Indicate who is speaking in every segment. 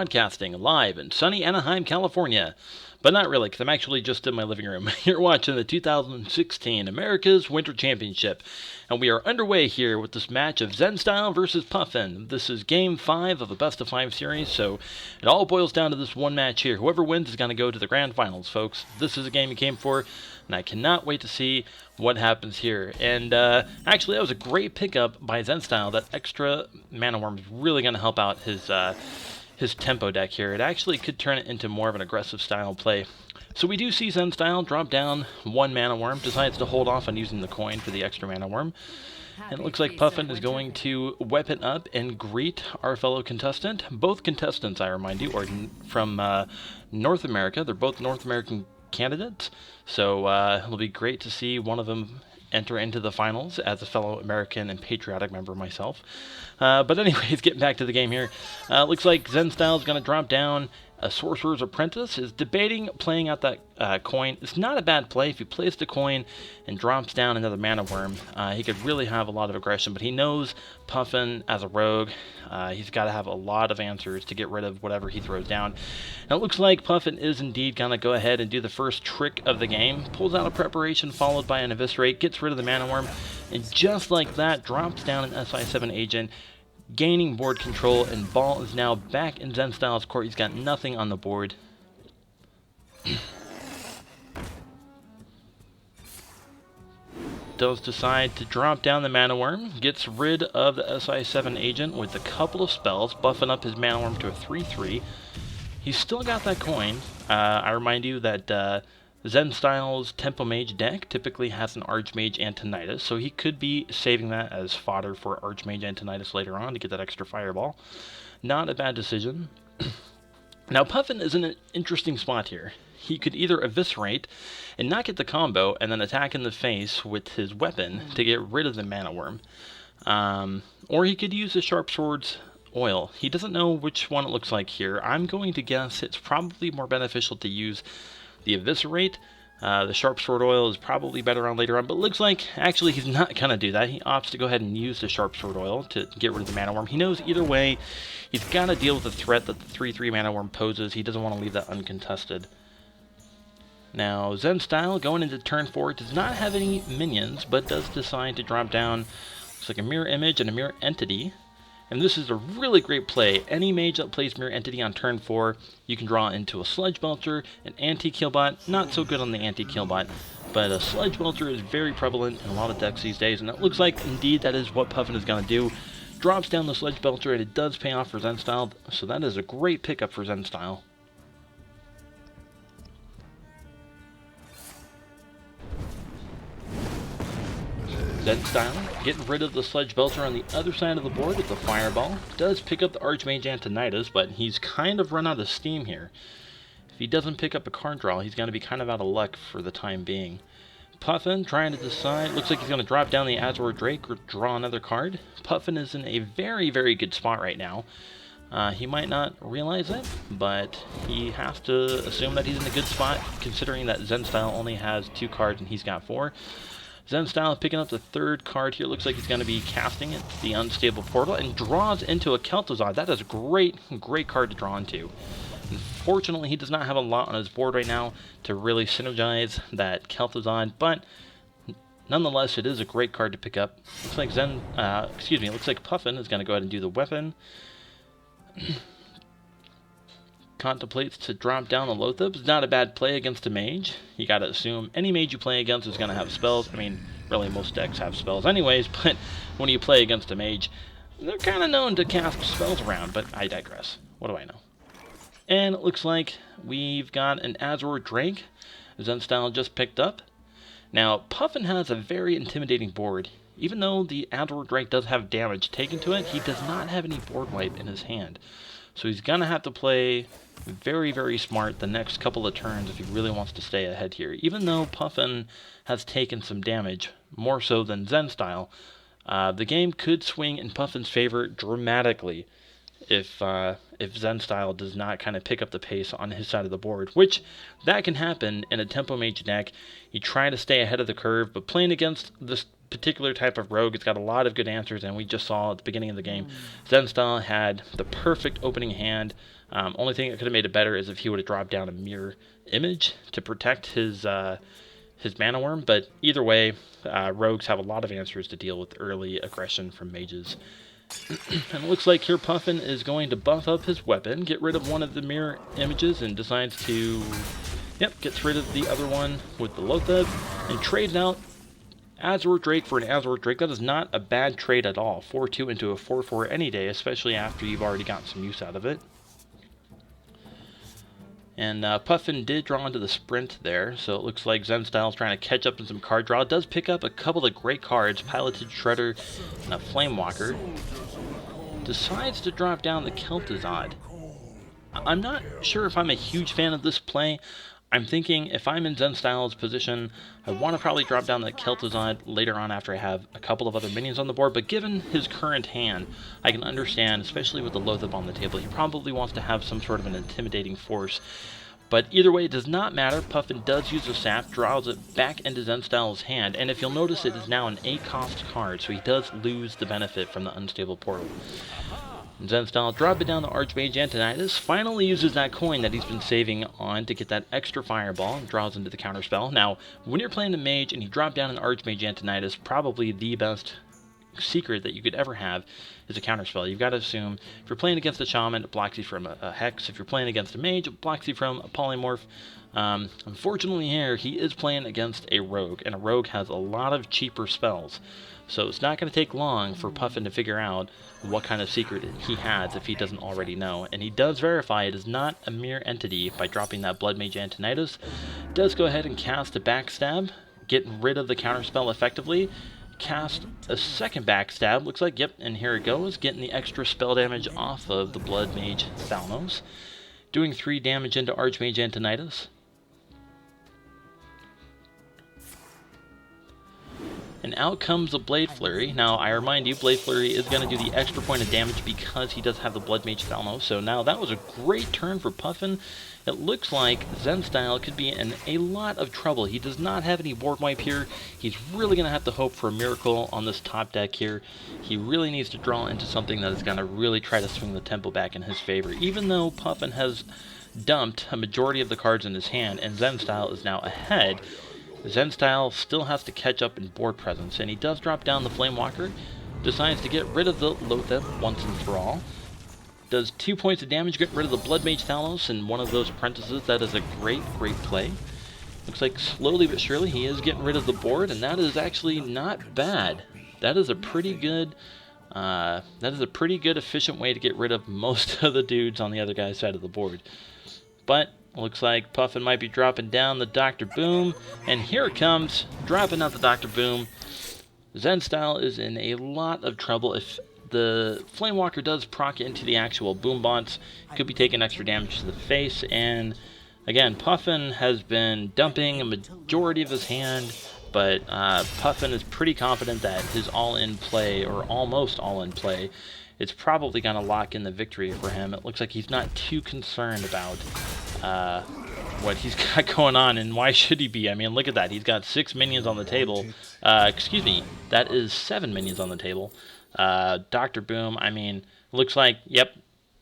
Speaker 1: broadcasting live in sunny Anaheim, California. But not really, because I'm actually just in my living room. You're watching the 2016 America's Winter Championship, and we are underway here with this match of Zen Style versus Puffin. This is Game 5 of a best-of-5 series, so it all boils down to this one match here. Whoever wins is going to go to the Grand Finals, folks. This is a game you came for, and I cannot wait to see what happens here. And actually, that was a great pickup by Zen Style. That extra Mana Worm is really going to help out his tempo deck here. It actually could turn it into more of an aggressive style play. So we do see Zen Style drop down one Mana Worm, decides to hold off on using the coin for the extra Mana Worm. And it looks like Puffin is going to weapon up and greet our fellow contestant. Both contestants, I remind you, are from North America. They're both North American candidates. So it'll be great to see one of them enter into the finals as a fellow American and patriotic member myself. But anyways, getting back to the game here. Looks like Zen Style is going to drop down a Sorcerer's Apprentice, is debating playing out that coin. It's not a bad play. If he plays the coin and drops down another Mana Worm, he could really have a lot of aggression, but he knows Puffin as a rogue. He's got to have a lot of answers to get rid of whatever he throws down. And it looks like Puffin is indeed going to go ahead and do the first trick of the game. Pulls out a Preparation followed by an Eviscerate, gets rid of the Mana Worm, and just like that, drops down an SI7 agent, gaining board control, and ball is now back in Zen Style's court. He's got nothing on the board. Does decide to drop down the Mana Worm, gets rid of the SI7 agent with a couple of spells, buffing up his Mana Worm to a 3-3. He's still got that coin. I remind you that Zen Style's Tempo Mage deck typically has an Archmage Antonidas, so he could be saving that as fodder for Archmage Antonidas later on to get that extra fireball. Not a bad decision. Now Puffin is in an interesting spot here. He could either Eviscerate and not get the combo and then attack in the face with his weapon to get rid of the Mana Worm. Or he could use the Sharp Sword's Oil. He doesn't know which one it looks like here. I'm going to guess it's probably more beneficial to use the Eviscerate. The Sharp Sword Oil is probably better on later on, but it looks like actually he's not going to do that. He opts to go ahead and use the Sharp Sword Oil to get rid of the Mana Worm. He knows either way he's got to deal with the threat that the 3-3 Mana Worm poses. He doesn't want to leave that uncontested. Now, Zen Style going into turn 4 does not have any minions, but does decide to drop down, looks like a Mirror Image and a Mirror Entity. And this is a really great play. Any mage that plays Mirror Entity on turn 4, you can draw into a Sludge Belcher, an Anti-Killbot. Not so good on the Anti-Killbot, but a Sludge Belcher is very prevalent in a lot of decks these days, and it looks like indeed that is what Puffin is going to do. Drops down the Sludge Belcher, and it does pay off for Zen Style, so that is a great pickup for Zen Style. Zen Style getting rid of the Sludge Belcher on the other side of the board with the Fireball. Does pick up the Archmage Antonidas, but he's kind of run out of steam here. If he doesn't pick up a card draw, he's going to be kind of out of luck for the time being. Puffin trying to decide. Looks like he's going to drop down the Azure Drake or draw another card. Puffin is in a very, very good spot right now. He might not realize it, but he has to assume that he's in a good spot, considering that Zen Style only has 2 cards and he's got 4. Zen Style picking up the 3rd card here. Looks like he's going to be casting it, the Unstable Portal, and draws into a Kel'Thuzad. That is a great, great card to draw into. Unfortunately, he does not have a lot on his board right now to really synergize that Kel'Thuzad, but nonetheless, it is a great card to pick up. Looks like looks like Puffin is going to go ahead and do the weapon. Contemplates to drop down a Loatheb. It's not a bad play against a mage. You gotta assume any mage you play against is gonna have spells. I mean, really most decks have spells anyways, but when you play against a mage, they're kind of known to cast spells around, but I digress. What do I know? And it looks like we've got an Azure Drake. Zen Style just picked up. Now, Puffin has a very intimidating board. Even though the Azure Drake does have damage taken to it, he does not have any board wipe in his hand. So he's gonna have to play very, very smart the next couple of turns if he really wants to stay ahead here. Even though Puffin has taken some damage, more so than Zen Style, the game could swing in Puffin's favor dramatically if Zen Style does not kind of pick up the pace on his side of the board, which that can happen in a Tempo Mage deck. You try to stay ahead of the curve, but playing against this particular type of rogue. It's got a lot of good answers, and we just saw at the beginning of the game, Zenstyle had the perfect opening hand. Only thing that could have made it better is if he would have dropped down a mirror image to protect his mana worm, but either way, rogues have a lot of answers to deal with early aggression from mages. And it looks like here Puffin is going to buff up his weapon, get rid of one of the mirror images, and decides to, gets rid of the other one with the Lotheb, and trades out Azure Drake for an Azure Drake. That is not a bad trade at all. 4-2 into a 4-4 any day, especially after you've already got some use out of it. And Puffin did draw into the sprint there, so it looks like Zenstyle's trying to catch up in some card draw. It does pick up a couple of great cards, Piloted Shredder and a Flamewalker. Decides to drop down the Kel'Thuzad. I'm not sure if I'm a huge fan of this play. I'm thinking if I'm in Zenstyle's position, I want to probably drop down the Kel'Thuzad later on after I have a couple of other minions on the board, but given his current hand, I can understand, especially with the Lotheb on the table, he probably wants to have some sort of an intimidating force. But either way, it does not matter. Puffin does use a sap, draws it back into Zenstyle's hand, and if you'll notice, it is now an 8-cost card, so he does lose the benefit from the unstable portal. Zenstyle dropping down the Archmage Antonidas, finally uses that coin that he's been saving on to get that extra fireball and draws into the counterspell. Now, when you're playing the mage and you drop down an Archmage Antonidas, probably the best secret that you could ever have is a counterspell. You've got to assume if you're playing against a shaman, it blocks you from a hex. If you're playing against a mage, it blocks you from a polymorph. Unfortunately here, he is playing against a rogue, and a rogue has a lot of cheaper spells. So it's not going to take long for Puffin to figure out what kind of secret he has if he doesn't already know. And he does verify it is not a mere entity by dropping that Blood Mage Antonidas. Does go ahead and cast a Backstab, getting rid of the counterspell effectively. Cast a second Backstab, looks like, yep, and here it goes, getting the extra spell damage off of the Blood Mage Thalnos. Doing 3 damage into Archmage Antonidas. And out comes the Blade Flurry. Now, I remind you, Blade Flurry is going to do the extra point of damage because he does have the Blood Mage Thalnos. So now that was a great turn for Puffin. It looks like Zenstyle could be in a lot of trouble. He does not have any board wipe here. He's really going to have to hope for a miracle on this top deck here. He really needs to draw into something that is going to really try to swing the tempo back in his favor. Even though Puffin has dumped a majority of the cards in his hand and Zenstyle is now ahead, Zenstyle still has to catch up in board presence, and he does drop down the Flamewalker, decides to get rid of the Lotheb once and for all, does 2 points of damage, get rid of the Blood Mage Thalnos and one of those apprentices. That is a great play. Looks like slowly but surely he is getting rid of the board, and that is actually not bad. That is a pretty good, efficient way to get rid of most of the dudes on the other guy's side of the board. But looks like Puffin might be dropping down the Dr. Boom, and here it comes, dropping out the Dr. Boom. Zenstyle is in a lot of trouble. If the Flamewalker does proc into the actual Boom Bots, could be taking extra damage to the face, and again, Puffin has been dumping a majority of his hand, but Puffin is pretty confident that his all-in play, or almost all-in play, it's probably going to lock in the victory for him. It looks like he's not too concerned about what he's got going on, and why should he be? I mean, look at that. He's got 6 minions on the table. Excuse me, that is 7 minions on the table. Dr. Boom, I mean, looks like, yep,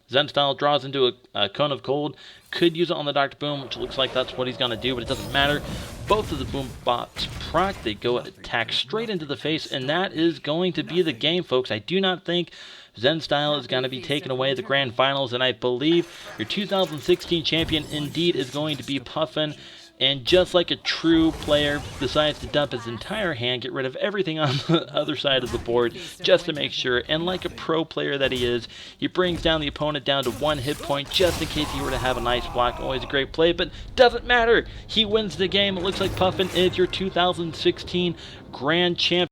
Speaker 1: Zenstyle draws into a Cone of Cold. Could use it on the Dr. Boom, which looks like that's what he's going to do, but it doesn't matter. Both of the Boom Bots proc, they go attack straight into the face, and that is going to be the game, folks. I do not think Zenstyle is going to be taking away the grand finals, and I believe your 2016 champion indeed is going to be Puffin. And just like a true player decides to dump his entire hand, get rid of everything on the other side of the board just to make sure, and like a pro player that he is, he brings down the opponent down to 1 hit point just in case he were to have a nice block. Always a great play, but doesn't matter. He wins the game. It looks like Puffin is your 2016 grand champion.